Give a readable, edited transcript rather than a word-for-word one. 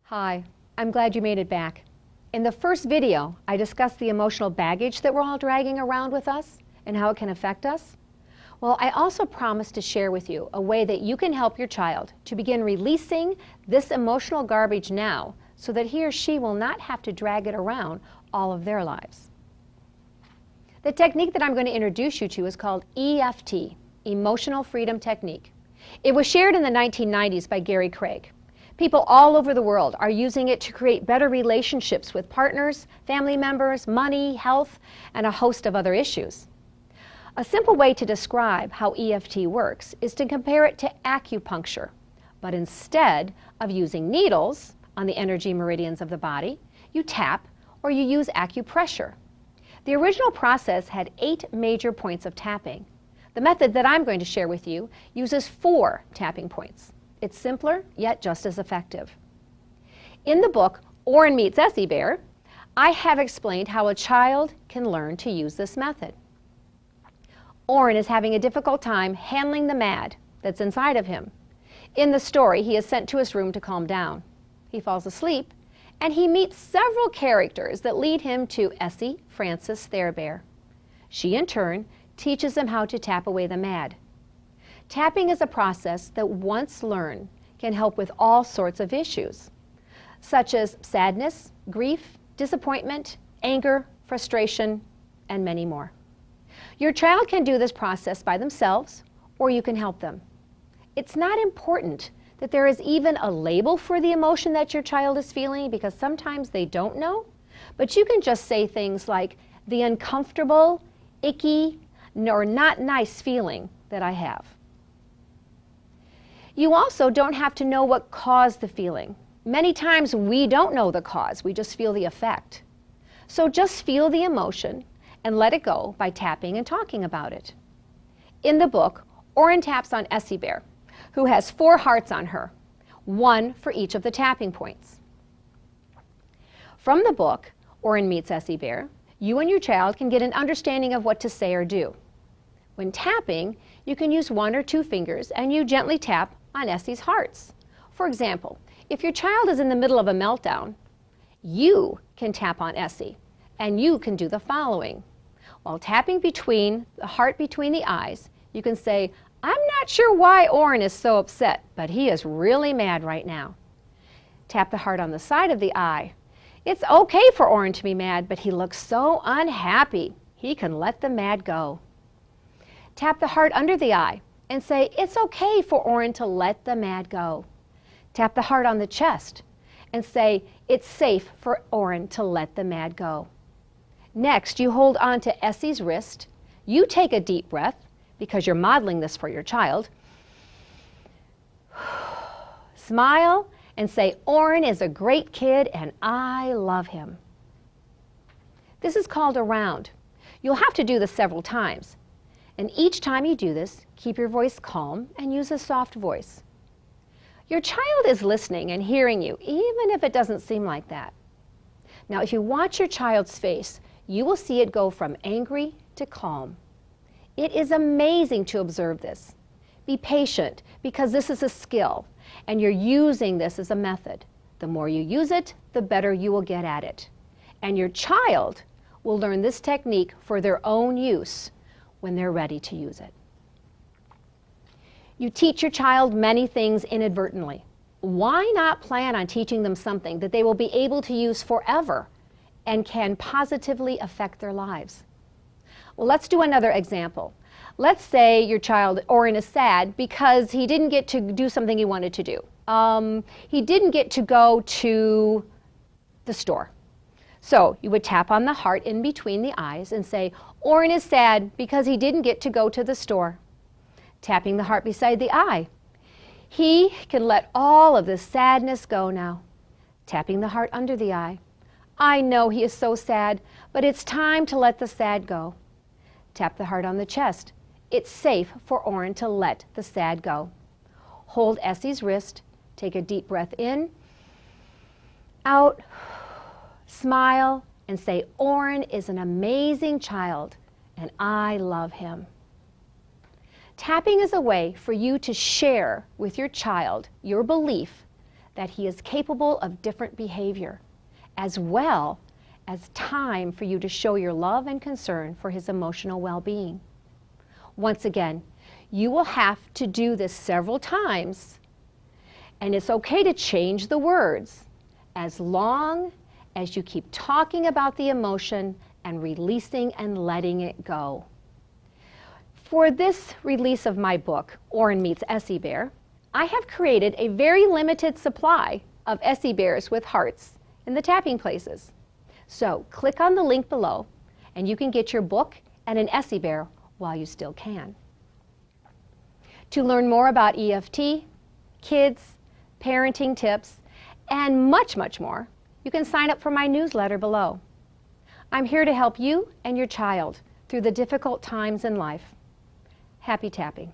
Hi, I'm glad you made it back. In the first video, I discussed the emotional baggage that we're all dragging around with us and how it can affect us. Well, I also promised to share with you a way that you can help your child to begin releasing this emotional garbage now so that he or she will not have to drag it around all of their lives. The technique that I'm going to introduce you to is called E.F.T, Emotional Freedom Technique. It was shared in the 1990s by Gary Craig. People all over the world are using it to create better relationships with partners, family members, money, health, and a host of other issues. A simple way to describe how EFT works is to compare it to acupuncture, but instead of using needles on the energy meridians of the body, you tap or you use acupressure. The original process had 8 major points of tapping. The method that I'm going to share with you uses 4 tapping points. It's simpler, yet just as effective. In the book, Oren Meets Essie Bear, I have explained how a child can learn to use this method. Oren is having a difficult time handling the mad that's inside of him. In the story, he is sent to his room to calm down. He falls asleep, and he meets several characters that lead him to Essie Frances Bear. She, in turn, teaches him how to tap away the mad. Tapping is a process that, once learned, can help with all sorts of issues, such as sadness, grief, disappointment, anger, frustration, and many more. Your child can do this process by themselves, or you can help them. It's not important that there is even a label for the emotion that your child is feeling, because sometimes they don't know, but you can just say things like, the uncomfortable, icky, or not nice feeling that I have. You also don't have to know what caused the feeling. Many times we don't know the cause, we just feel the effect. So just feel the emotion and let it go by tapping and talking about it. In the book, Oren taps on Essie Bear, who has 4 hearts on her, 1 for each of the tapping points. From the book, Oren Meets Essie Bear, you and your child can get an understanding of what to say or do. When tapping, you can use 1 or 2 fingers and you gently tap on Essie's hearts. For example, if your child is in the middle of a meltdown, you can tap on Essie and you can do the following. While tapping between the heart between the eyes, you can say, I'm not sure why Oren is so upset, but he is really mad right now. Tap the heart on the side of the eye. It's okay for Oren to be mad, but he looks so unhappy. He can let the mad go. Tap the heart under the eye and say, it's okay for Oren to let the mad go. Tap the heart on the chest and say, it's safe for Oren to let the mad go. Next, you hold on to Essie's wrist. You take a deep breath, because you're modeling this for your child. Smile and say, Oren is a great kid and I love him. This is called a round. You'll have to do this several times. And each time you do this, keep your voice calm and use a soft voice. Your child is listening and hearing you, even if it doesn't seem like that. Now, if you watch your child's face, you will see it go from angry to calm. It is amazing to observe this. Be patient, because this is a skill, and you're using this as a method. The more you use it, the better you will get at it. And your child will learn this technique for their own use when they're ready to use it. You teach your child many things inadvertently. Why not plan on teaching them something that they will be able to use forever and can positively affect their lives? Well, let's do another example. Let's say your child, Oren, is sad because he didn't get to do something he wanted to do. He didn't get to go to the store. So you would tap on the heart in between the eyes and say, Oren is sad because he didn't get to go to the store. Tapping the heart beside the eye. He can let all of the sadness go now. Tapping the heart under the eye. I know he is so sad, but it's time to let the sad go. Tap the heart on the chest. It's safe for Oren to let the sad go. Hold Essie's wrist. Take a deep breath in, out, smile, and say, Oren is an amazing child, and I love him. Tapping is a way for you to share with your child your belief that he is capable of different behavior, as well as time for you to show your love and concern for his emotional well-being. Once again, you will have to do this several times, and it's okay to change the words as long as you keep talking about the emotion and releasing and letting it go. For this release of my book, Orrin Meets Essie Bear, I have created a very limited supply of Essie Bears with hearts in the tapping places. So click on the link below and you can get your book and an Essie Bear while you still can. To learn more about E.F.T, kids, parenting tips, and much, much more, you can sign up for my newsletter below. I'm here to help you and your child through the difficult times in life. Happy tapping.